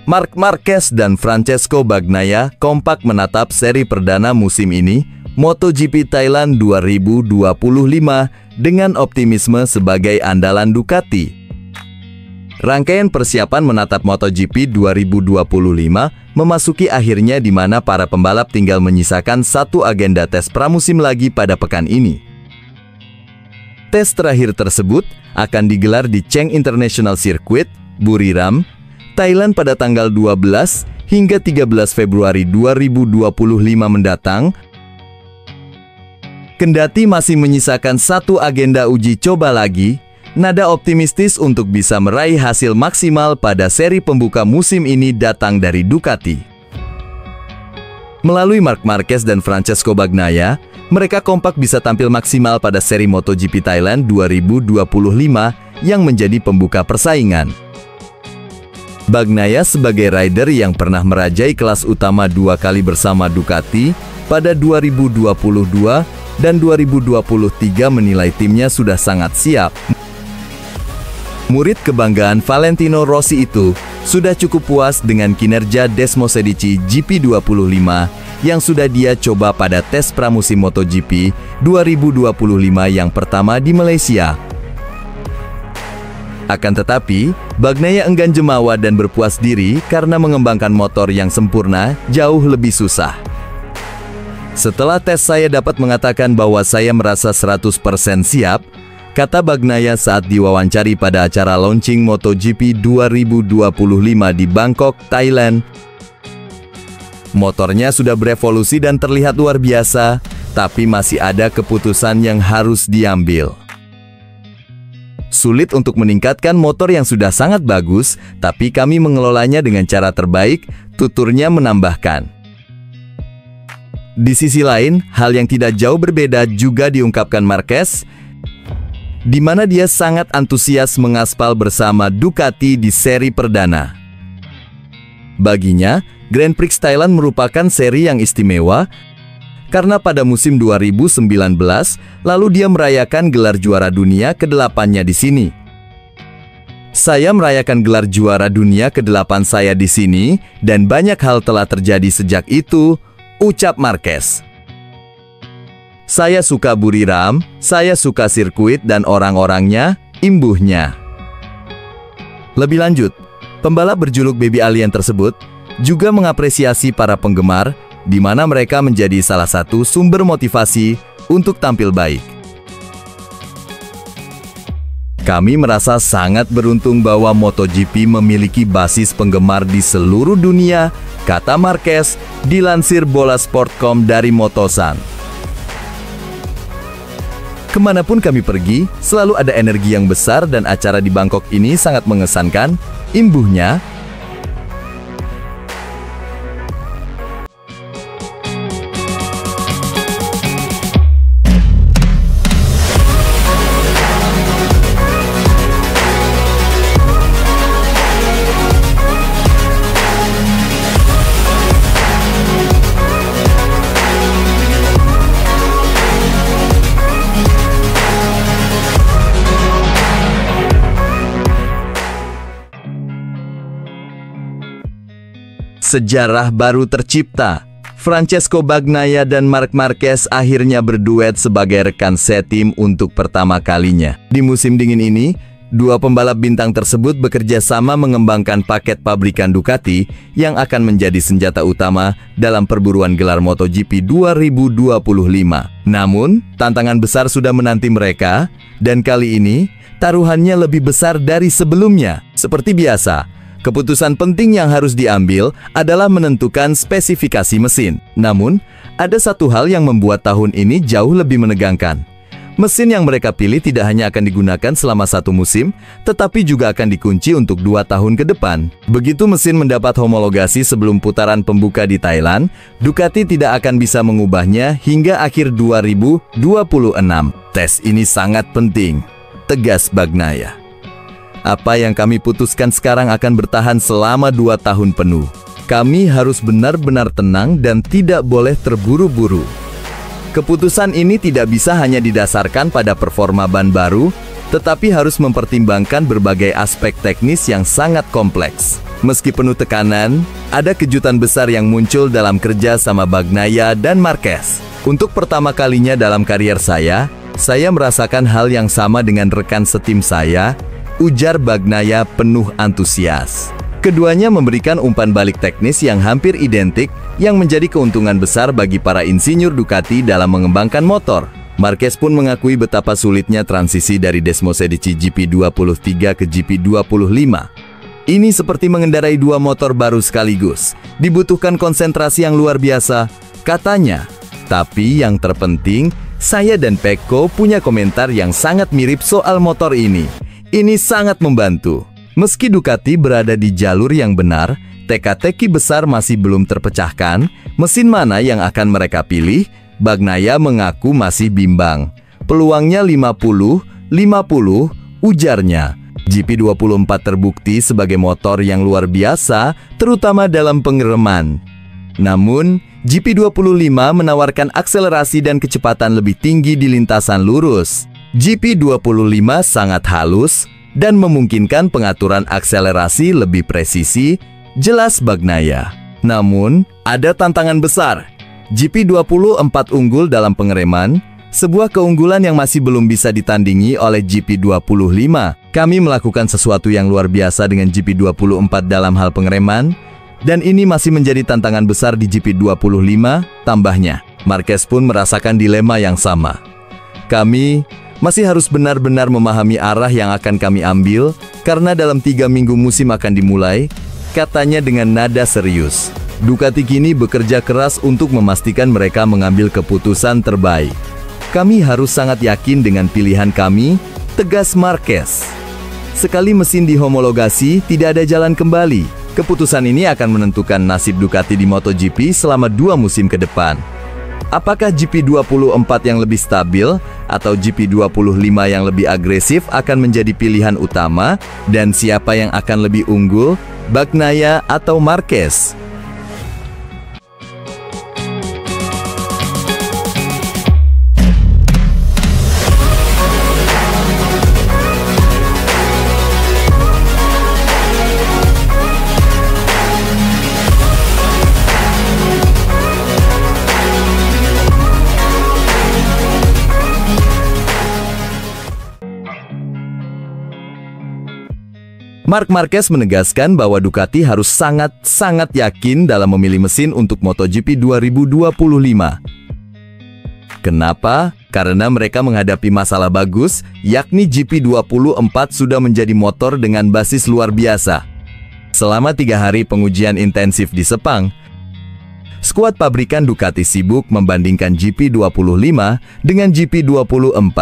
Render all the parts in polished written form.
Marc Marquez dan Francesco Bagnaia kompak menatap seri perdana musim ini, MotoGP Thailand 2025, dengan optimisme sebagai andalan Ducati. Rangkaian persiapan menatap MotoGP 2025 memasuki akhirnya, di mana para pembalap tinggal menyisakan satu agenda tes pramusim lagi pada pekan ini. Tes terakhir tersebut akan digelar di Cheng International Circuit, Buriram, Thailand pada tanggal 12 hingga 13 Februari 2025 mendatang. Kendati masih menyisakan satu agenda uji coba lagi, nada optimistis untuk bisa meraih hasil maksimal pada seri pembuka musim ini datang dari Ducati. Melalui Marc Marquez dan Francesco Bagnaia, mereka kompak bisa tampil maksimal pada seri MotoGP Thailand 2025 yang menjadi pembuka persaingan. Bagnaia sebagai rider yang pernah merajai kelas utama 2 kali bersama Ducati pada 2022 dan 2023 menilai timnya sudah sangat siap. Murid kebanggaan Valentino Rossi itu sudah cukup puas dengan kinerja Desmosedici GP25 yang sudah dia coba pada tes pramusim MotoGP 2025 yang pertama di Malaysia. Akan tetapi, Bagnaia enggan jemawa dan berpuas diri karena mengembangkan motor yang sempurna jauh lebih susah. Setelah tes saya dapat mengatakan bahwa saya merasa 100% siap, kata Bagnaia saat diwawancari pada acara launching MotoGP 2025 di Bangkok, Thailand. Motornya sudah berevolusi dan terlihat luar biasa, tapi masih ada keputusan yang harus diambil. Sulit untuk meningkatkan motor yang sudah sangat bagus, tapi kami mengelolanya dengan cara terbaik, tuturnya menambahkan. Di sisi lain, hal yang tidak jauh berbeda juga diungkapkan Marquez, di mana dia sangat antusias mengaspal bersama Ducati di seri perdana. Baginya, Grand Prix Thailand merupakan seri yang istimewa, karena pada musim 2019, lalu dia merayakan gelar juara dunia ke-8-nya di sini. Saya merayakan gelar juara dunia ke-8 saya di sini, dan banyak hal telah terjadi sejak itu, ucap Marquez. Saya suka Buriram, saya suka sirkuit dan orang-orangnya, imbuhnya. Lebih lanjut, pembalap berjuluk Baby Alien tersebut juga mengapresiasi para penggemar, di mana mereka menjadi salah satu sumber motivasi untuk tampil baik. Kami merasa sangat beruntung bahwa MotoGP memiliki basis penggemar di seluruh dunia, kata Marquez, dilansir Bolasport.com dari Motosan. Kemanapun kami pergi, selalu ada energi yang besar dan acara di Bangkok ini sangat mengesankan, imbuhnya. Sejarah baru tercipta. Francesco Bagnaia dan Marc Marquez akhirnya berduet sebagai rekan setim untuk pertama kalinya. Di musim dingin ini, dua pembalap bintang tersebut bekerja sama mengembangkan paket pabrikan Ducati yang akan menjadi senjata utama dalam perburuan gelar MotoGP 2025. Namun, tantangan besar sudah menanti mereka, dan kali ini, taruhannya lebih besar dari sebelumnya. Seperti biasa, keputusan penting yang harus diambil adalah menentukan spesifikasi mesin. Namun, ada satu hal yang membuat tahun ini jauh lebih menegangkan. Mesin yang mereka pilih tidak hanya akan digunakan selama satu musim, tetapi juga akan dikunci untuk 2 tahun ke depan. Begitu mesin mendapat homologasi sebelum putaran pembuka di Thailand, Ducati tidak akan bisa mengubahnya hingga akhir 2026. Tes ini sangat penting, tegas Bagnaia. Apa yang kami putuskan sekarang akan bertahan selama 2 tahun penuh. Kami harus benar-benar tenang dan tidak boleh terburu-buru. Keputusan ini tidak bisa hanya didasarkan pada performa ban baru, tetapi harus mempertimbangkan berbagai aspek teknis yang sangat kompleks. Meski penuh tekanan, ada kejutan besar yang muncul dalam kerja sama Bagnaia dan Marquez. Untuk pertama kalinya dalam karier saya merasakan hal yang sama dengan rekan setim saya, ujar Bagnaia penuh antusias. Keduanya memberikan umpan balik teknis yang hampir identik, yang menjadi keuntungan besar bagi para insinyur Ducati dalam mengembangkan motor. Marquez pun mengakui betapa sulitnya transisi dari Desmosedici GP23 ke GP25. Ini seperti mengendarai dua motor baru sekaligus. Dibutuhkan konsentrasi yang luar biasa, katanya. Tapi yang terpenting, saya dan Pecco punya komentar yang sangat mirip soal motor ini. Ini sangat membantu. Meski Ducati berada di jalur yang benar, teka-teki besar masih belum terpecahkan. Mesin mana yang akan mereka pilih? Bagnaia mengaku masih bimbang. Peluangnya 50-50, ujarnya. GP24 terbukti sebagai motor yang luar biasa, terutama dalam pengereman. Namun, GP25 menawarkan akselerasi dan kecepatan lebih tinggi di lintasan lurus. GP25 sangat halus dan memungkinkan pengaturan akselerasi lebih presisi, jelas Bagnaia. Namun, ada tantangan besar. GP24 unggul dalam pengereman, sebuah keunggulan yang masih belum bisa ditandingi oleh GP25. Kami melakukan sesuatu yang luar biasa dengan GP24 dalam hal pengereman, dan ini masih menjadi tantangan besar di GP25, tambahnya. Marquez pun merasakan dilema yang sama. Kami masih harus benar-benar memahami arah yang akan kami ambil, karena dalam 3 minggu musim akan dimulai, katanya dengan nada serius. Ducati kini bekerja keras untuk memastikan mereka mengambil keputusan terbaik. Kami harus sangat yakin dengan pilihan kami, tegas Marquez. Sekali mesin dihomologasi, tidak ada jalan kembali. Keputusan ini akan menentukan nasib Ducati di MotoGP selama 2 musim ke depan. Apakah GP24 yang lebih stabil atau GP25 yang lebih agresif akan menjadi pilihan utama, dan siapa yang akan lebih unggul, Bagnaia atau Marquez? Marc Marquez menegaskan bahwa Ducati harus sangat yakin dalam memilih mesin untuk MotoGP 2025. Kenapa? Karena mereka menghadapi masalah bagus, yakni GP24 sudah menjadi motor dengan basis luar biasa. Selama 3 hari pengujian intensif di Sepang, skuad pabrikan Ducati sibuk membandingkan GP25 dengan GP24.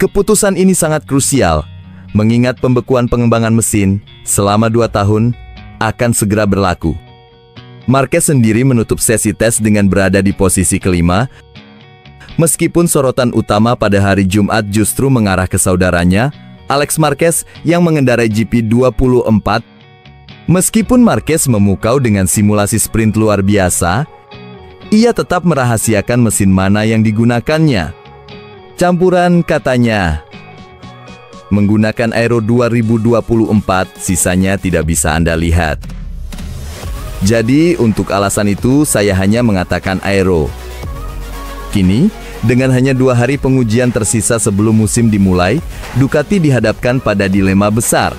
Keputusan ini sangat krusial, mengingat pembekuan pengembangan mesin selama 2 tahun akan segera berlaku. Marquez sendiri menutup sesi tes dengan berada di posisi kelima, meskipun sorotan utama pada hari Jumat justru mengarah ke saudaranya, Alex Marquez yang mengendarai GP24. Meskipun Marquez memukau dengan simulasi sprint luar biasa, ia tetap merahasiakan mesin mana yang digunakannya. Campuran, katanya. Menggunakan Aero 2024, sisanya tidak bisa Anda lihat. Jadi, untuk alasan itu, saya hanya mengatakan Aero. Kini, dengan hanya 2 hari pengujian tersisa sebelum musim dimulai, Ducati dihadapkan pada dilema besar.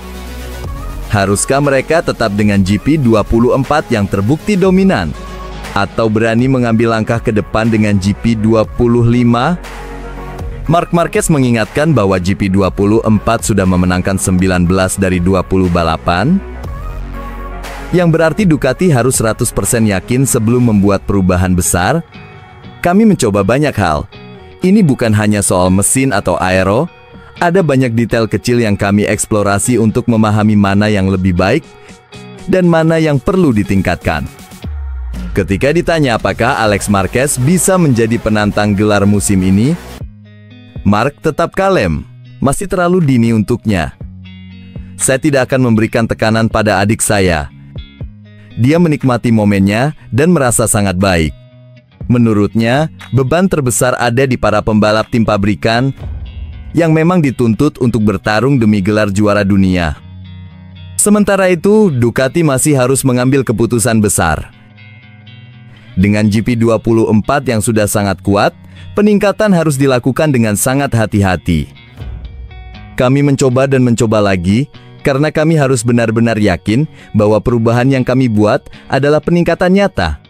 Haruskah mereka tetap dengan GP24 yang terbukti dominan? Atau berani mengambil langkah ke depan dengan GP25? Marc Marquez mengingatkan bahwa GP24 sudah memenangkan 19 dari 20 balapan, yang berarti Ducati harus 100% yakin sebelum membuat perubahan besar. Kami mencoba banyak hal. Ini bukan hanya soal mesin atau aero, ada banyak detail kecil yang kami eksplorasi untuk memahami mana yang lebih baik dan mana yang perlu ditingkatkan. Ketika ditanya apakah Alex Marquez bisa menjadi penantang gelar musim ini, Marc tetap kalem, masih terlalu dini untuknya. Saya tidak akan memberikan tekanan pada adik saya. Dia menikmati momennya dan merasa sangat baik. Menurutnya, beban terbesar ada di para pembalap tim pabrikan yang memang dituntut untuk bertarung demi gelar juara dunia. Sementara itu, Ducati masih harus mengambil keputusan besar. Dengan GP24 yang sudah sangat kuat, peningkatan harus dilakukan dengan sangat hati-hati. Kami mencoba dan mencoba lagi, karena kami harus benar-benar yakin bahwa perubahan yang kami buat adalah peningkatan nyata.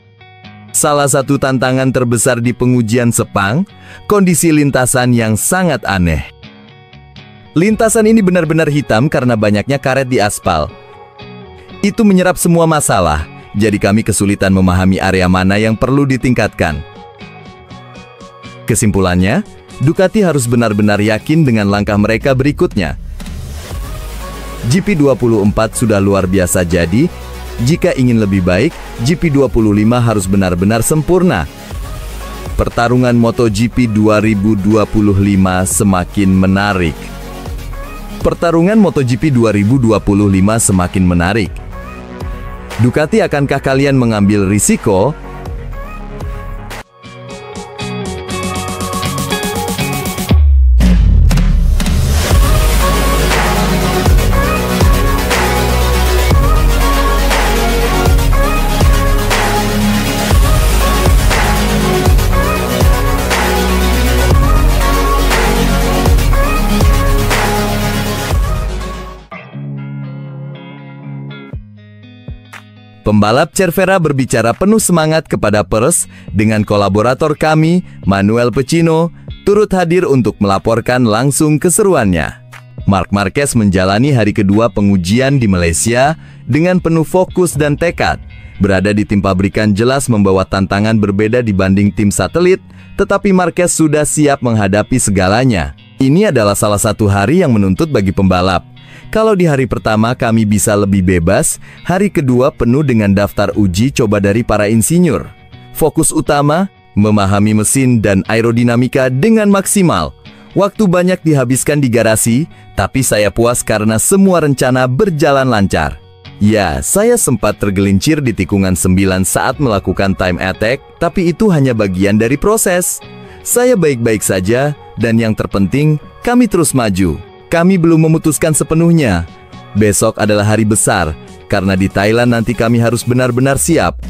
Salah satu tantangan terbesar di pengujian Sepang, kondisi lintasan yang sangat aneh. Lintasan ini benar-benar hitam karena banyaknya karet di aspal. Itu menyerap semua masalah, jadi kami kesulitan memahami area mana yang perlu ditingkatkan. Kesimpulannya, Ducati harus benar-benar yakin dengan langkah mereka berikutnya. GP24 sudah luar biasa, jadi jika ingin lebih baik, GP25 harus benar-benar sempurna. Pertarungan MotoGP 2025 semakin menarik. Pertarungan MotoGP 2025 semakin menarik. Ducati, akankah kalian mengambil risiko? Pembalap Cervera berbicara penuh semangat kepada pers dengan kolaborator kami, Manuel Pecino, turut hadir untuk melaporkan langsung keseruannya. Marc Marquez menjalani hari kedua pengujian di Malaysia dengan penuh fokus dan tekad. Berada di tim pabrikan jelas membawa tantangan berbeda dibanding tim satelit, tetapi Marquez sudah siap menghadapi segalanya. Ini adalah salah satu hari yang menuntut bagi pembalap. Kalau di hari pertama kami bisa lebih bebas, hari kedua penuh dengan daftar uji coba dari para insinyur. Fokus utama, memahami mesin dan aerodinamika dengan maksimal. Waktu banyak dihabiskan di garasi, tapi saya puas karena semua rencana berjalan lancar. Ya, saya sempat tergelincir di tikungan 9 saat melakukan time attack, tapi itu hanya bagian dari proses. Saya baik-baik saja, dan yang terpenting, kami terus maju. Kami belum memutuskan sepenuhnya. Besok adalah hari besar, karena di Thailand nanti kami harus benar-benar siap.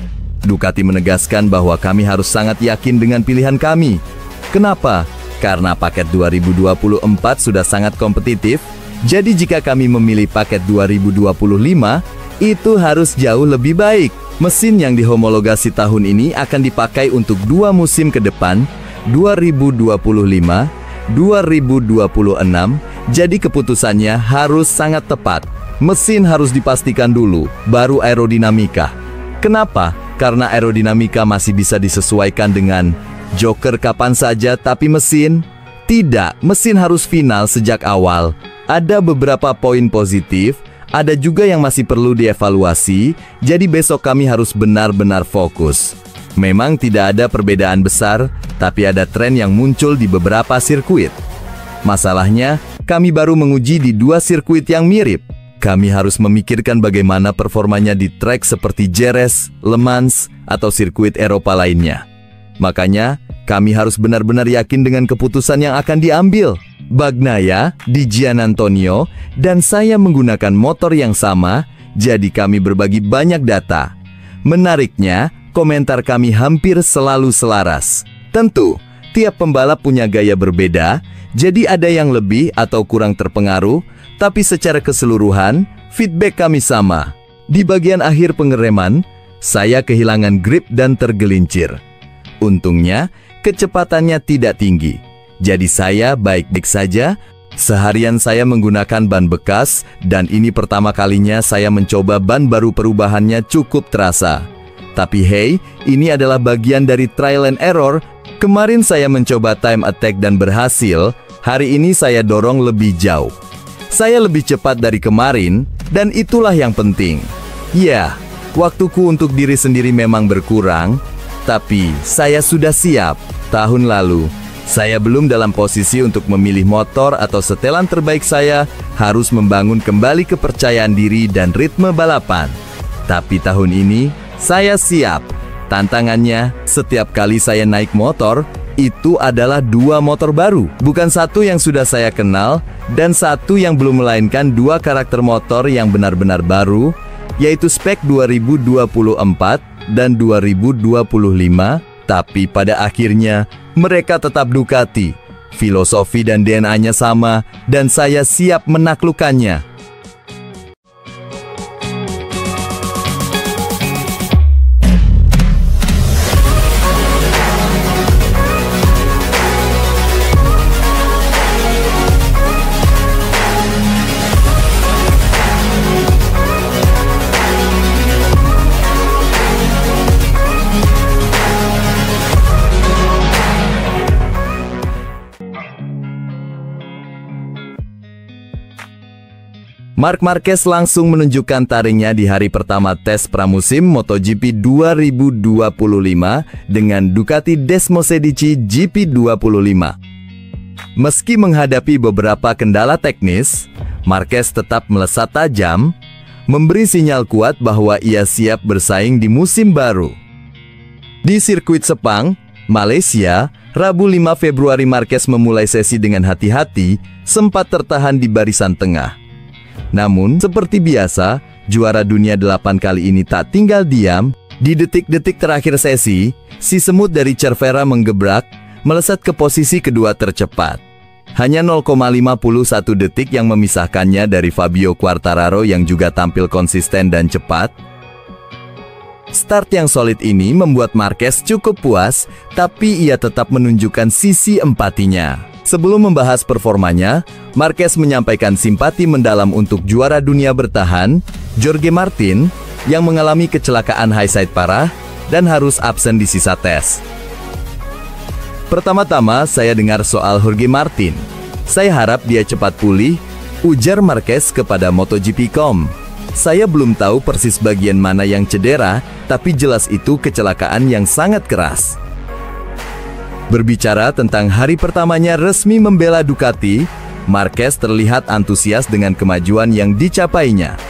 Ducati menegaskan bahwa kami harus sangat yakin dengan pilihan kami. Kenapa? Karena paket 2024 sudah sangat kompetitif, jadi jika kami memilih paket 2025, itu harus jauh lebih baik. Mesin yang dihomologasi tahun ini akan dipakai untuk 2 musim ke depan, 2025, 2026, jadi keputusannya harus sangat tepat. Mesin harus dipastikan dulu, baru aerodinamika. Kenapa? Karena aerodinamika masih bisa disesuaikan dengan joker kapan saja, tapi mesin tidak. Mesin harus final sejak awal. Ada beberapa poin positif, ada juga yang masih perlu dievaluasi, jadi besok kami harus benar-benar fokus. Memang tidak ada perbedaan besar, tapi ada tren yang muncul di beberapa sirkuit. Masalahnya, kami baru menguji di 2 sirkuit yang mirip. Kami harus memikirkan bagaimana performanya di trek seperti Jerez, Le Mans, atau sirkuit Eropa lainnya. Makanya, kami harus benar-benar yakin dengan keputusan yang akan diambil. Bagnaia, di Gian Antonio, dan saya menggunakan motor yang sama, jadi kami berbagi banyak data. Menariknya, komentar kami hampir selalu selaras. Tentu, tiap pembalap punya gaya berbeda, jadi ada yang lebih atau kurang terpengaruh, tapi secara keseluruhan, feedback kami sama. Di bagian akhir pengereman, saya kehilangan grip dan tergelincir. Untungnya, kecepatannya tidak tinggi. Jadi saya baik-baik saja. Seharian saya menggunakan ban bekas, dan ini pertama kalinya saya mencoba ban baru, perubahannya cukup terasa. Tapi hey, ini adalah bagian dari trial and error. Kemarin saya mencoba time attack dan berhasil, hari ini saya dorong lebih jauh. Saya lebih cepat dari kemarin, dan itulah yang penting. Ya, waktuku untuk diri sendiri memang berkurang, tapi saya sudah siap. Tahun lalu, saya belum dalam posisi untuk memilih motor atau setelan terbaik, saya harus membangun kembali kepercayaan diri dan ritme balapan. Tapi tahun ini, saya siap. Tantangannya, setiap kali saya naik motor, itu adalah 2 motor baru. Bukan satu yang sudah saya kenal, dan satu yang belum, melainkan 2 karakter motor yang benar-benar baru, yaitu spek 2024 dan 2025. Tapi pada akhirnya, mereka tetap Ducati. Filosofi dan DNA-nya sama, dan saya siap menaklukkannya. Marc Marquez langsung menunjukkan taringnya di hari pertama tes pramusim MotoGP 2025 dengan Ducati Desmosedici GP25. Meski menghadapi beberapa kendala teknis, Marquez tetap melesat tajam, memberi sinyal kuat bahwa ia siap bersaing di musim baru. Di sirkuit Sepang, Malaysia, Rabu 5 Februari, Marquez memulai sesi dengan hati-hati, sempat tertahan di barisan tengah. Namun, seperti biasa, juara dunia 8 kali ini tak tinggal diam. Di detik-detik terakhir sesi, si semut dari Cervera menggebrak, melesat ke posisi kedua tercepat. Hanya 0,51 detik yang memisahkannya dari Fabio Quartararo yang juga tampil konsisten dan cepat. Start yang solid ini membuat Marquez cukup puas, tapi ia tetap menunjukkan sisi empatinya. Sebelum membahas performanya, Marquez menyampaikan simpati mendalam untuk juara dunia bertahan, Jorge Martin, yang mengalami kecelakaan high side parah dan harus absen di sisa tes. Pertama-tama, saya dengar soal Jorge Martin. Saya harap dia cepat pulih, ujar Marquez kepada MotoGP.com. Saya belum tahu persis bagian mana yang cedera, tapi jelas itu kecelakaan yang sangat keras. Berbicara tentang hari pertamanya resmi membela Ducati, Marquez terlihat antusias dengan kemajuan yang dicapainya.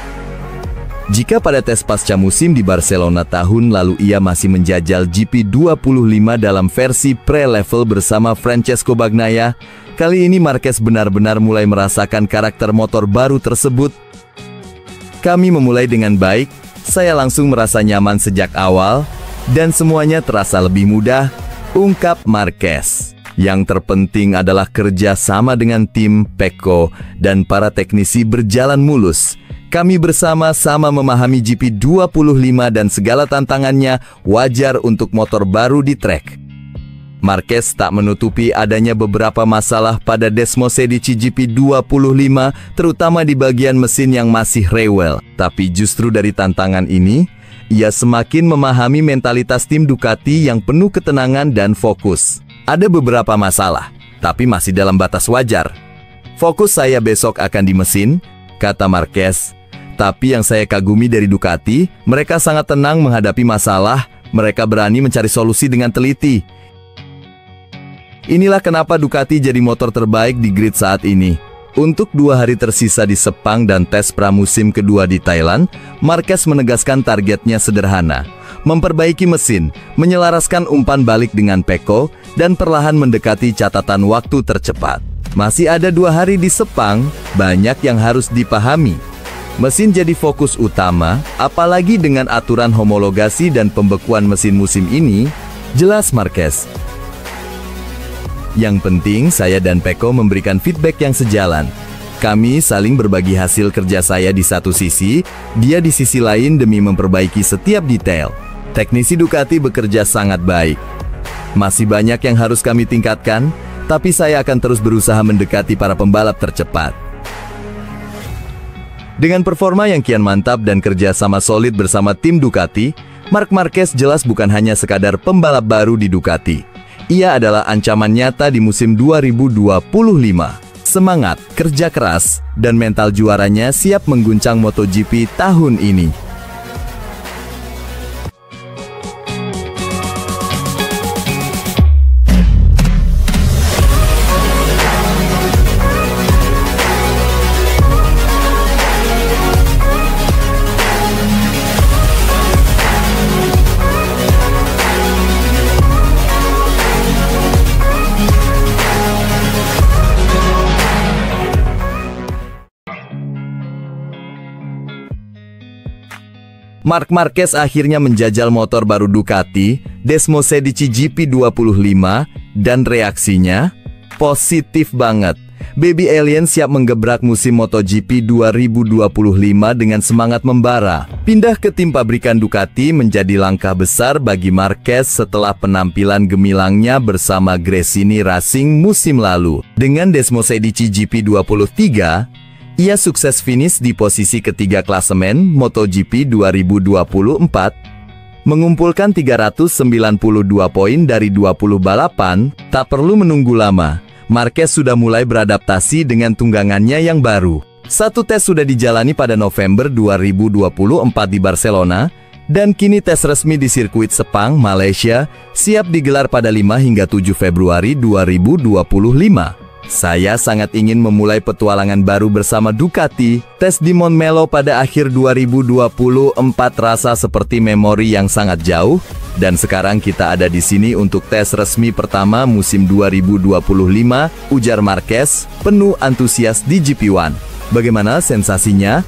Jika pada tes pasca musim di Barcelona tahun lalu ia masih menjajal GP25 dalam versi pre-level bersama Francesco Bagnaia, kali ini Marquez benar-benar mulai merasakan karakter motor baru tersebut. Kami memulai dengan baik, saya langsung merasa nyaman sejak awal, dan semuanya terasa lebih mudah, ungkap Marquez. Yang terpenting adalah kerja sama dengan tim, Pecco, dan para teknisi berjalan mulus. Kami bersama-sama memahami GP25 dan segala tantangannya, wajar untuk motor baru di trek. Marquez tak menutupi adanya beberapa masalah pada Desmosedici GP25, terutama di bagian mesin yang masih rewel. Tapi justru dari tantangan ini, ia semakin memahami mentalitas tim Ducati yang penuh ketenangan dan fokus. Ada beberapa masalah, tapi masih dalam batas wajar. Fokus saya besok akan di mesin, kata Marquez. Tapi yang saya kagumi dari Ducati, mereka sangat tenang menghadapi masalah, mereka berani mencari solusi dengan teliti. Inilah kenapa Ducati jadi motor terbaik di grid saat ini. Untuk 2 hari tersisa di Sepang dan tes pramusim kedua di Thailand, Marquez menegaskan targetnya sederhana, memperbaiki mesin, menyelaraskan umpan balik dengan Pecco, dan perlahan mendekati catatan waktu tercepat. Masih ada 2 hari di Sepang, banyak yang harus dipahami. Mesin jadi fokus utama, apalagi dengan aturan homologasi dan pembekuan mesin musim ini, jelas Marquez. Yang penting saya dan Pecco memberikan feedback yang sejalan. Kami saling berbagi hasil kerja, saya di satu sisi, dia di sisi lain demi memperbaiki setiap detail. Teknisi Ducati bekerja sangat baik. Masih banyak yang harus kami tingkatkan, tapi saya akan terus berusaha mendekati para pembalap tercepat. Dengan performa yang kian mantap dan kerja sama solid bersama tim Ducati, Marc Marquez jelas bukan hanya sekadar pembalap baru di Ducati. Ia adalah ancaman nyata di musim 2025. Semangat, kerja keras, dan mental juaranya siap mengguncang MotoGP tahun ini. Marc Marquez akhirnya menjajal motor baru Ducati, Desmosedici GP25, dan reaksinya positif banget. Baby Alien siap menggebrak musim MotoGP 2025 dengan semangat membara. Pindah ke tim pabrikan Ducati menjadi langkah besar bagi Marquez setelah penampilan gemilangnya bersama Gresini Racing musim lalu. Dengan Desmosedici GP23, ia sukses finish di posisi ketiga klasemen MotoGP 2024, mengumpulkan 392 poin dari 20 balapan. Tak perlu menunggu lama, Marquez sudah mulai beradaptasi dengan tunggangannya yang baru. Satu tes sudah dijalani pada November 2024 di Barcelona, dan kini tes resmi di sirkuit Sepang, Malaysia, siap digelar pada 5 hingga 7 Februari 2025. Saya sangat ingin memulai petualangan baru bersama Ducati. Tes di Montmello pada akhir 2024 rasa seperti memori yang sangat jauh. Dan sekarang kita ada di sini untuk tes resmi pertama musim 2025, ujar Marquez, penuh antusias di GP1. Bagaimana sensasinya?